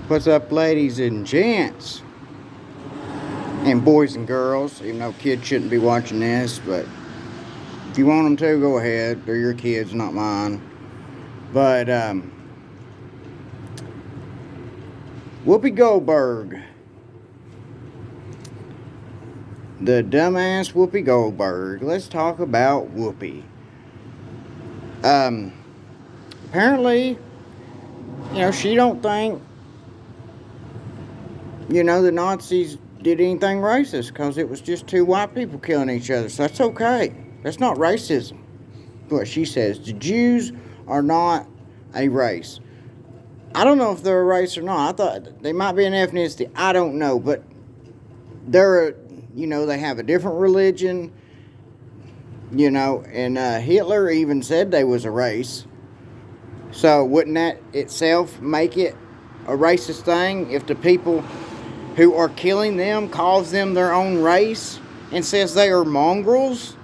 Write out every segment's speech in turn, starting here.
What's up, ladies and gents, and boys and girls? Even though kids shouldn't be watching this, but if you want them to, go ahead. They're your kids, not mine. But Whoopi Goldberg, the dumbass Whoopi Goldberg. Let's talk about Whoopi. Apparently, she don't think the Nazis did anything racist because it was just two white people killing each other. So that's okay. That's not racism. What she says, the Jews are not a race. I don't know if they're a race or not. I thought they might be an ethnicity. I don't know, but they're they have a different religion. And Hitler even said they was a race. So wouldn't that itself make it a racist thing if the people who are killing them calls them their own race and says they are mongrels?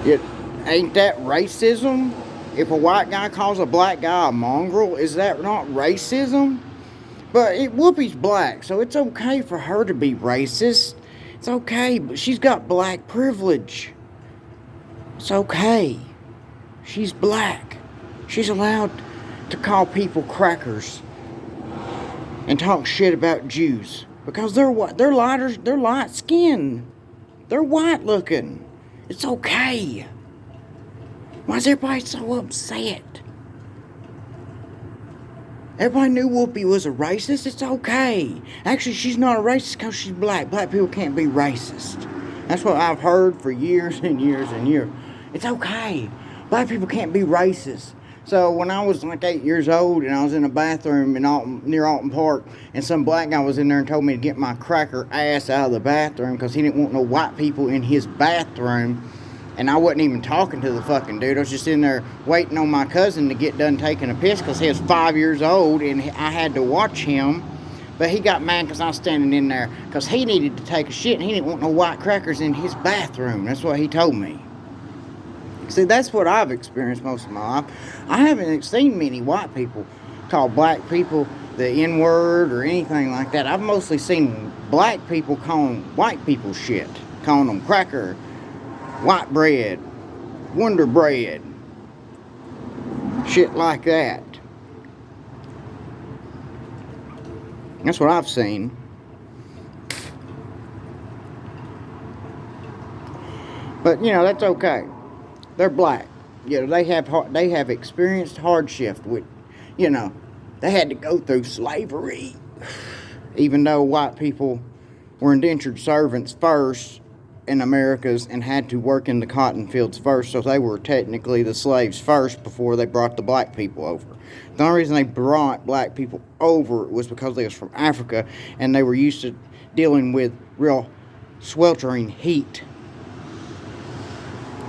Ain't that racism? If a white guy calls a black guy a mongrel, is that not racism? But Whoopi's black, so it's okay for her to be racist. It's okay, but she's got black privilege. It's okay. She's black. She's allowed to call people crackers and talk shit about Jews because they're light skinned. They're white looking. It's okay. Why is everybody so upset? Everybody knew Whoopi was a racist. It's okay. Actually, she's not a racist because she's black. Black people can't be racist. That's what I've heard for years and years and years. It's okay. Black people can't be racist. So when I was like 8 years old and I was in a bathroom near Alton Park, and some black guy was in there and told me to get my cracker ass out of the bathroom because he didn't want no white people in his bathroom. And I wasn't even talking to the fucking dude. I was just in there waiting on my cousin to get done taking a piss because he was 5 years old and I had to watch him. But he got mad because I was standing in there because he needed to take a shit and he didn't want no white crackers in his bathroom. That's what he told me. See, that's what I've experienced most of my life. I haven't seen many white people call black people the N-word or anything like that. I've mostly seen black people calling white people shit. Calling them cracker, white bread, Wonder Bread, shit like that. That's what I've seen. But that's okay. They're black. They have experienced hardship with, they had to go through slavery. Even though white people were indentured servants first in Americas and had to work in the cotton fields first, so they were technically the slaves first before they brought the black people over. The only reason they brought black people over was because they was from Africa and they were used to dealing with real sweltering heat.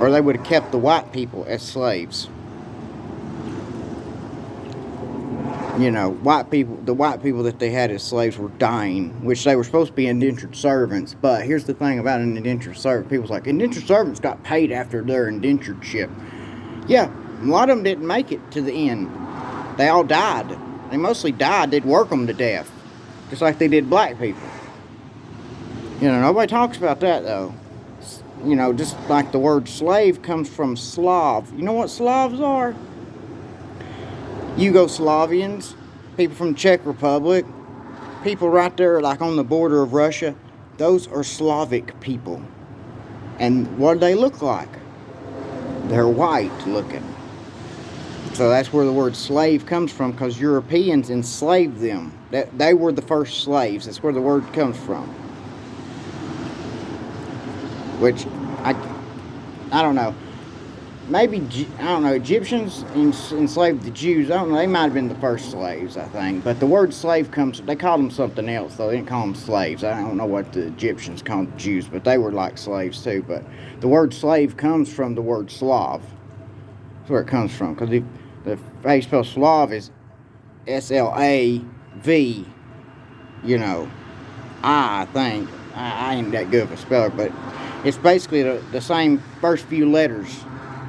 Or they would have kept the white people as slaves. The white people that they had as slaves were dying, which they were supposed to be indentured servants. But here's the thing about an indentured servant. People's like, indentured servants got paid after their indentureship. Yeah, a lot of them didn't make it to the end. They all died. They mostly died. They'd work them to death. Just like they did black people. Nobody talks about that, though. Just like the word slave comes from Slav. You know what Slavs are? Yugoslavians, people from the Czech Republic, people right there like on the border of Russia. Those are Slavic people. And what do they look like? They're white looking. So that's where the word slave comes from, because Europeans enslaved them. They were the first slaves. That's where the word comes from. Which, I don't know. Maybe, Egyptians enslaved the Jews. I don't know, they might have been the first slaves, I think. But the word slave they called them something else, though. They didn't call them slaves. I don't know what the Egyptians called the Jews, but they were like slaves, too. But the word slave comes from the word Slav. That's where it comes from. Because the way you spell Slav is S-L-A-V, I think. I ain't that good of a speller, but it's basically the same first few letters.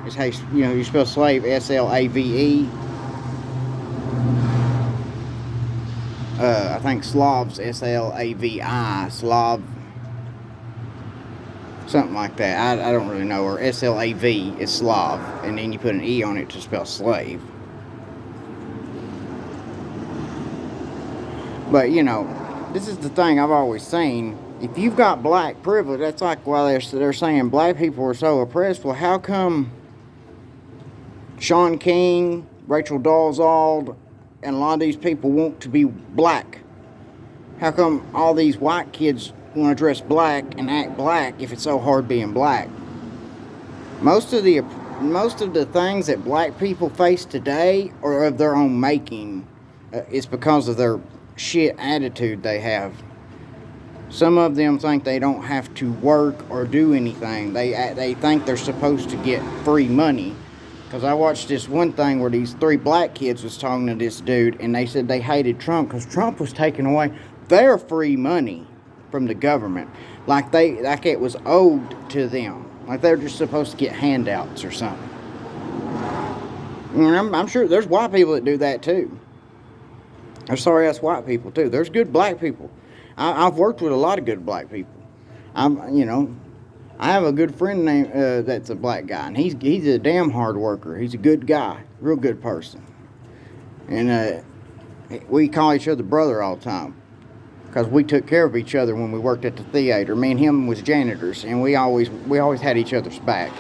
Is how you spell slave, S-L-A-V-E. I think Slavs, Slavi, Slav, something like that. I don't really know. Or Slav is Slav, and then you put an E on it to spell slave. But you know, this is the thing I've always seen. If you've got black privilege, that's like why they're saying black people are so oppressed. Well, how come Sean King, Rachel Dolezal, and a lot of these people want to be black? How come all these white kids want to dress black and act black if it's so hard being black? Most of the things that black people face today are of their own making. It's because of their shit attitude they have. Some of them think they don't have to work or do anything. They think they're supposed to get free money. Because I watched this one thing where these 3 black kids was talking to this dude, and they said they hated Trump because Trump was taking away their free money from the government, like it was owed to them, like they're just supposed to get handouts or something. And I'm sure there's white people that do that too. There's sorry ass white people too. There's good black people. I've worked with a lot of good black people. I have a good friend named that's a black guy, and he's a damn hard worker. He's a good guy, real good person, and we call each other brother all the time because we took care of each other when we worked at the theater. Me and him was janitors, and we always had each other's back.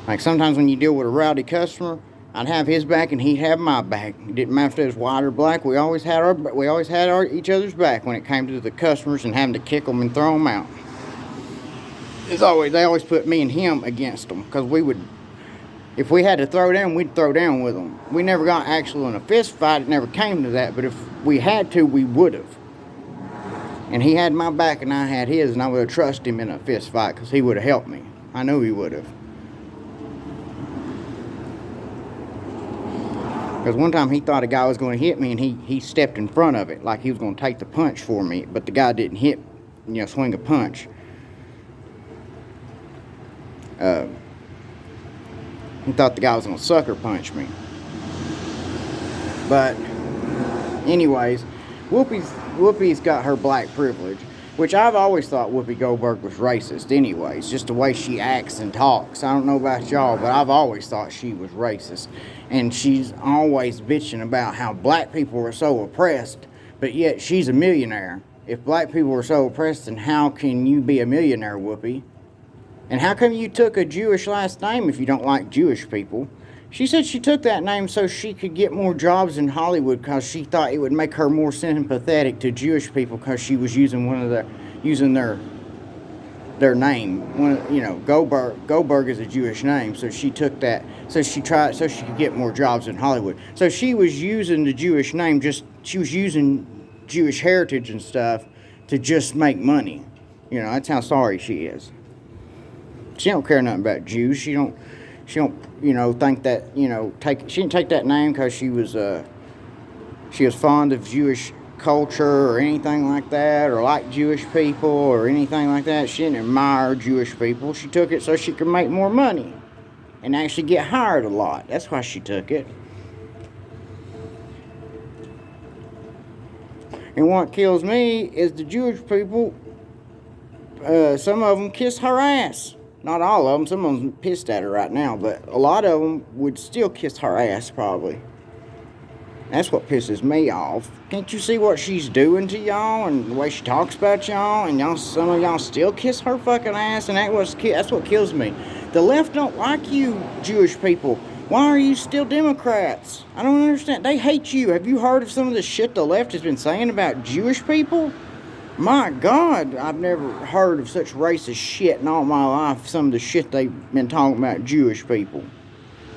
Like sometimes when you deal with a rowdy customer, I'd have his back and he'd have my back. It didn't matter if it was white or black. We always had each other's back when it came to the customers and having to kick them and throw them out. They always put me and him against them because if we had to throw down, we'd throw down with them. We never got actually in a fist fight. It never came to that. But if we had to, we would have. And he had my back and I had his, and I would have trusted him in a fist fight because he would have helped me. I know he would have. Because one time he thought a guy was going to hit me, and he stepped in front of it like he was going to take the punch for me, but the guy didn't swing a punch. He thought the guy was going to sucker punch me. But anyways, Whoopi's got her black privilege, which I've always thought Whoopi Goldberg was racist anyways, just the way she acts and talks. I don't know about y'all, but I've always thought she was racist. And she's always bitching about how black people are so oppressed, but yet she's a millionaire. If black people are so oppressed, then how can you be a millionaire, Whoopi? And how come you took a Jewish last name if you don't like Jewish people? She said she took that name so she could get more jobs in Hollywood because she thought it would make her more sympathetic to Jewish people because she was using their name. Goldberg is a Jewish name, so she took that. So she could get more jobs in Hollywood. So she was using the Jewish name, she was using Jewish heritage and stuff to just make money. That's how sorry she is. She don't care nothing about Jews. She don't think that, she didn't take that name because she was fond of Jewish culture or anything like that, or like Jewish people or anything like that. She didn't admire Jewish people. She took it so she could make more money and actually get hired a lot. That's why she took it. And what kills me is the Jewish people, some of them kiss her ass. Not all of them. Some of them pissed at her right now, but a lot of them would still kiss her ass probably. That's what pisses me off. Can't you see what she's doing to y'all and the way she talks about y'all, and some of y'all still kiss her fucking ass, and that's what kills me. The left don't like you Jewish people. Why are you still Democrats? I don't understand. They hate you. Have you heard of some of the shit the left has been saying about Jewish people? My God, I've never heard of such racist shit in all my life, some of the shit they've been talking about Jewish people.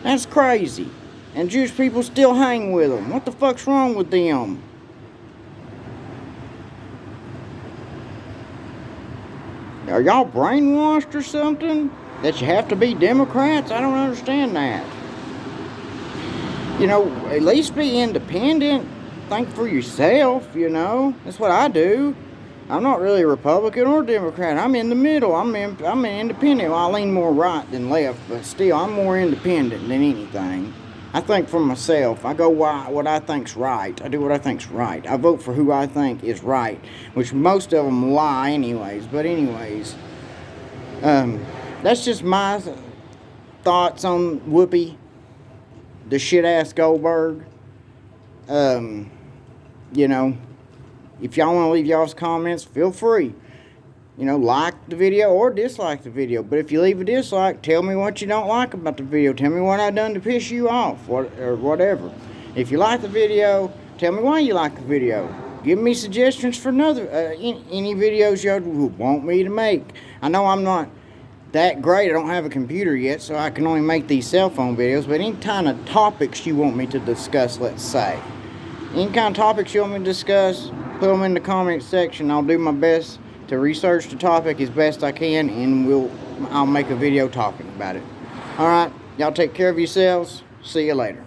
That's crazy. And Jewish people still hang with them. What the fuck's wrong with them? Are y'all brainwashed or something? That you have to be Democrats? I don't understand that. At least be independent. Think for yourself, That's what I do. I'm not really a Republican or Democrat. I'm in the middle. I'm an independent. Well, I lean more right than left, but still, I'm more independent than anything. I think for myself. I go what I think's right. I do what I think's right. I vote for who I think is right, which most of them lie anyways. But anyways, that's just my thoughts on Whoopi, the shit-ass Goldberg. You know, if y'all want to leave y'all's comments, feel free. You know, like the video or dislike the video. But if you leave a dislike, tell me what you don't like about the video. Tell me what I done to piss you off, or whatever. If you like the video, tell me why you like the video. Give me suggestions for any videos y'all want me to make. I know I'm not that great. I don't have a computer yet, so I can only make these cell phone videos. But any kind of topics you want me to discuss, let's say. Any kind of topics you want me to discuss, put them in the comment section. I'll do my best to research the topic as best I can, and I'll make a video talking about it. Alright, y'all take care of yourselves. See you later.